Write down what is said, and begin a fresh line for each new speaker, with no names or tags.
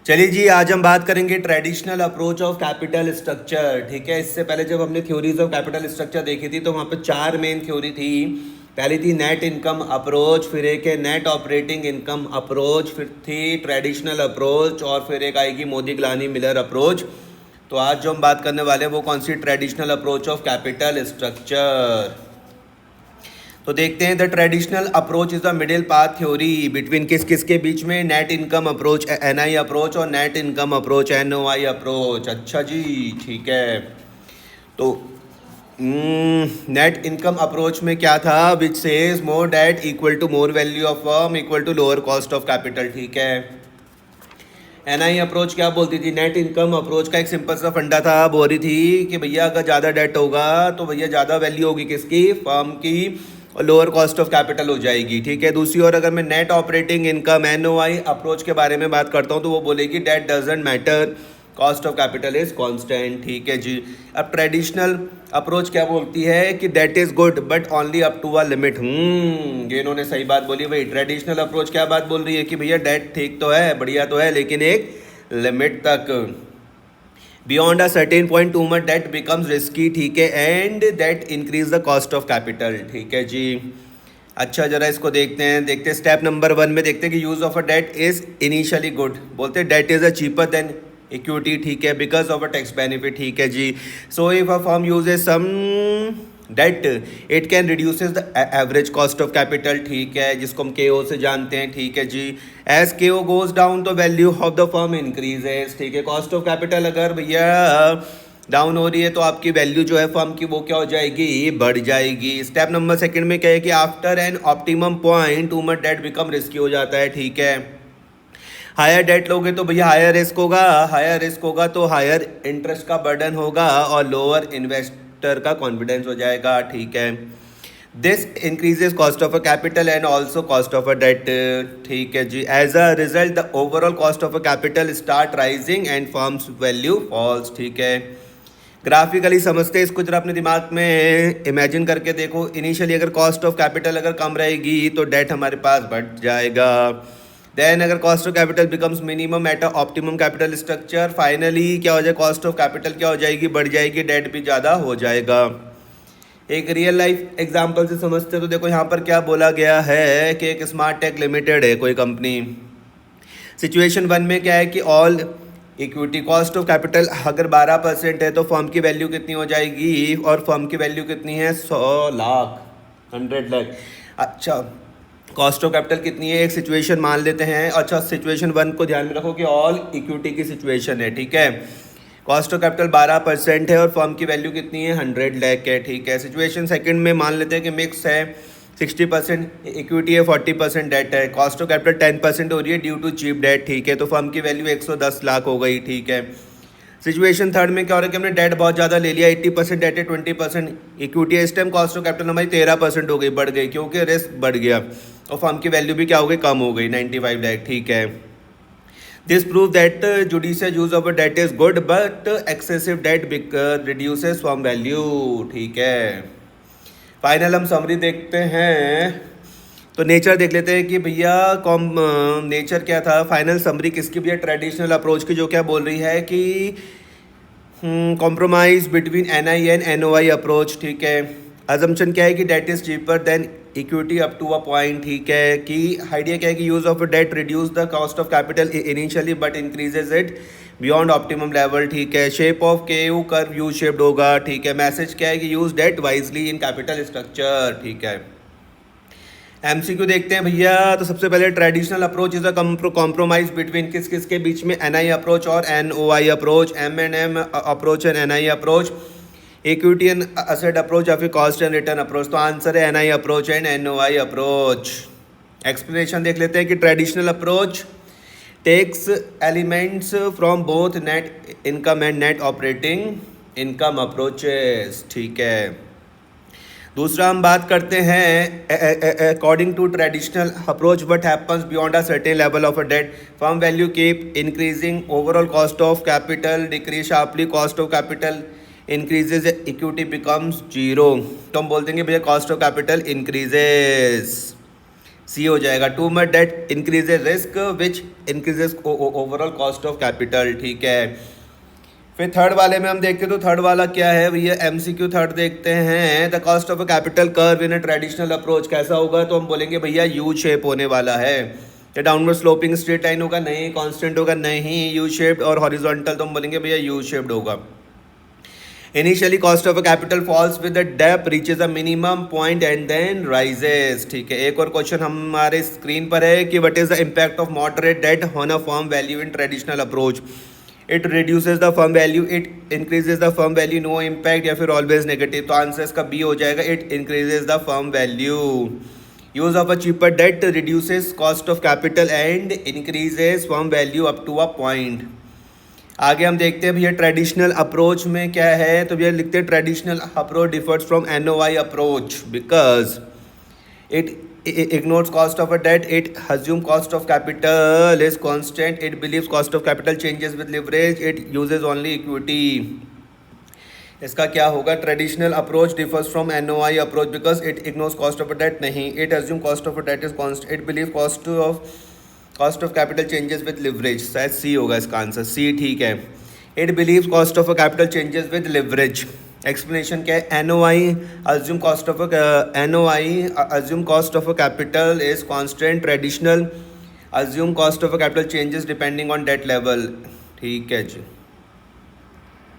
चलिए जी, आज हम बात करेंगे traditional approach of capital structure. ठीक है, इससे पहले जब हमने थ्योरीज ऑफ कैपिटल स्ट्रक्चर देखी थी तो वहाँ पे चार मेन थ्योरी थी। पहली थी नेट इनकम अप्रोच, फिर एक है नेट ऑपरेटिंग इनकम अप्रोच, फिर थी ट्रेडिशनल अप्रोच और फिर एक आएगी मोदी ग्लानी मिलर अप्रोच। तो आज जो हम बात करने वाले हैं वो कौन सी traditional approach of capital structure. तो देखते हैं, the traditional approach is the middle path theory between किस किस के बीच में, net income approach NI approach और net income approach NOI approach. अच्छा जी, ठीक है। तो नेट इनकम अप्रोच में क्या था, which says more debt equal to more value of firm equal to lower cost of capital. ठीक है। एनआई अप्रोच क्या बोलती थी, नेट इनकम अप्रोच का एक सिंपल सा फंडा था, बोल रही थी कि भैया अगर ज़्यादा डेट होगा तो भैया ज़्यादा वैल्यू होगी किसकी, फर्म की, और लोअर कॉस्ट ऑफ कैपिटल हो जाएगी। ठीक है। दूसरी ओर अगर मैं net operating income NOI approach के बारे में बात करता हूँ तो वो बोलेगी debt doesn't matter, cost of capital is constant. ठीक है जी। अब ट्रेडिशनल अप्रोच क्या बोलती है कि that is good but only up to a limit. ये इन्होंने सही बात बोली भाई। ट्रेडिशनल अप्रोच क्या बात बोल रही है कि भैया डेट ठीक तो है, बढ़िया तो है, लेकिन एक लिमिट तक। Beyond a certain point too much debt becomes risky. ठीक है। And that increase the cost of capital. ठीक है जी। अच्छा, जरा इसको देखते हैं स्टेप नंबर 1 में देखते हैं कि use of a debt is initially good. बोलते हैं debt is a cheaper than equity. ठीक है, because of a tax benefit. ठीक है जी। So if a firm uses some debt it can reduces the average cost of capital. ठीक है, जिसको हम के से जानते हैं। ठीक है जी। एज के गोज डाउन तो value of the firm increases. ठीक है, कॉस्ट ऑफ कैपिटल अगर भैया डाउन हो रही है तो आपकी वैल्यू जो है फर्म की वो क्या हो जाएगी, बढ़ जाएगी। स्टेप नंबर 2 में क्या है कि after an optimum point too much debt become risky हो जाता है। ठीक है। हायर डेट लोगे तो भैया हायर रिस्क होगा, हायर रिस्क होगा तो हायर इंटरेस्ट का बर्डन होगा और लोअर इन्वेस्टर का कॉन्फिडेंस हो जाएगा। ठीक है। This increases cost of a capital and also cost of a debt. ठीक है जी। As a result the overall cost of a capital start rising and firms value falls. ठीक है। ग्राफिकली समझते हैं इसको, जरा अपने दिमाग में इमेजिन करके देखो। इनिशियली अगर कॉस्ट ऑफ कैपिटल अगर कम रहेगी तो डेट हमारे पास बढ़ जाएगा। देन अगर cost of capital becomes minimum at a optimum capital structure, finally क्या हो जाए, कॉस्ट ऑफ कैपिटल क्या हो जाएगी, बढ़ जाएगी, डेट भी ज़्यादा हो जाएगा। एक रियल लाइफ एग्जांपल से समझते तो देखो यहाँ पर क्या बोला गया है कि एक स्मार्ट टेक लिमिटेड है कोई कंपनी। सिचुएशन 1 में क्या है कि all equity cost of capital अगर 12% है तो फर्म की वैल्यू कितनी हो जाएगी, और फर्म की वैल्यू कितनी है, 100 लाख, 100 लाख। अच्छा, कॉस्ट ऑफ कैपिटल कितनी है, एक सिचुएशन मान लेते हैं। अच्छा, सिचुएशन 1 को ध्यान में रखो कि ऑल इक्विटी की सिचुएशन है। ठीक है। कॉस्ट ऑफ कैपिटल 12% है और फर्म की वैल्यू कितनी है, 100 लाख है। ठीक है। सिचुएशन 2 में मान लेते हैं कि मिक्स है, 60% इक्विटी है, 40% डेट है। कॉस्ट ऑफ कैपिटल 10% हो रही है ड्यू टू चीप डेट। ठीक है। तो फर्म की वैल्यू 110 लाख हो गई। ठीक है। सिचुएशन 3 में क्या हो रहा है कि हमने डेट बहुत ज़्यादा ले लिया, 80% डेट है, 20% इक्विटी है। इस टाइम कॉस्ट ऑफ कैपिटल हमारी 13% हो गई, बढ़ गई, क्योंकि रिस्क बढ़ गया और फर्म की वैल्यू भी क्या हो गई, कम हो गई, 95 लाख। ठीक है। This prove that judicial use of debt is good but excessive debt reduces firm value. ठीक है। फाइनल हम समरी देखते हैं, तो नेचर देख लेते हैं कि भैया नेचर क्या था। फाइनल समरी किसकी भैया, ट्रेडिशनल अप्रोच की, जो क्या बोल रही है कि compromise between N I and N O I approach. ठीक है। अजम्पशन क्या है कि debt is cheaper than equity up to a point. ठीक है। कि आइडिया क्या है कि use of debt reduce the cost of capital initially but increases it beyond optimum level. ठीक है। शेप ऑफ के यू कर्व यू शेप्ड होगा। ठीक है। मैसेज क्या है कि use debt wisely in capital structure. ठीक है। एमसीक्यू देखते हैं भैया। तो सबसे पहले traditional approach is a compromise between किस किस के बीच में, एनआई अप्रोच और NOI approach, M approach and NI approach, equity and asset approach या फिर कॉस्ट एंड रिटर्न अप्रोच। तो आंसर है NI approach and NOI approach. Explanation देख लेते हैं कि traditional approach takes elements from both net income and net operating income approaches. ठीक है। दूसरा हम बात करते हैं according to traditional approach what happens beyond a certain level of a debt, firm value keep increasing, overall cost of capital decrease sharply, cost of capital increases, equity becomes zero. तो हम बोल देंगे भैया cost of capital increases. C हो जाएगा। Too much debt increases risk which increases overall cost of capital, ठीक है। फिर थर्ड वाले में हम देखते हैं, तो थर्ड वाला क्या है भैया, एमसीक्यू थर्ड देखते हैं। The cost of a capital curve in a traditional approach कैसा होगा, तो हम बोलेंगे भैया यू शेप होने वाला है। या डाउनवर्ड स्लोपिंग स्ट्रेट लाइन होगा, नहीं। कांस्टेंट होगा, नहीं। U shaped. और हॉरिजॉन्टल तो हम बोलेंगे भैया यू शेप्ड होगा। Initially cost of a capital falls with the depth reaches a minimum point and then rises, ठीक है। एक और क्वेश्चन हमारे स्क्रीन पर है कि what is the impact of moderate debt on a firm value in traditional approach. It reduces the firm value, it increases the firm value, no impact, या फिर ऑलवेज नेगेटिव। तो आंसर इसका B हो जाएगा, it increases the firm value. Use of a cheaper debt reduces cost of capital and increases firm value up to a point. आगे हम देखते हैं भैया ट्रेडिशनल अप्रोच में क्या है, तो भैया लिखते हैं traditional approach differs from NOI approach because it ignores cost of a debt, it assumes cost of capital is constant, it believes cost of capital changes with leverage, it uses only equity। इसका क्या होगा, traditional approach differs from NOI approach because it ignores cost of a debt, नहीं। It assume cost of a debt is constant, it believe cost of capital changes with leverage, शायद C होगा इसका answer, C ठीक है। It believe cost of a capital changes with leverage. Explanation क्या है, NOI assume cost of a capital is constant, traditional assume cost of a capital changes depending on date level, ठीक है जी।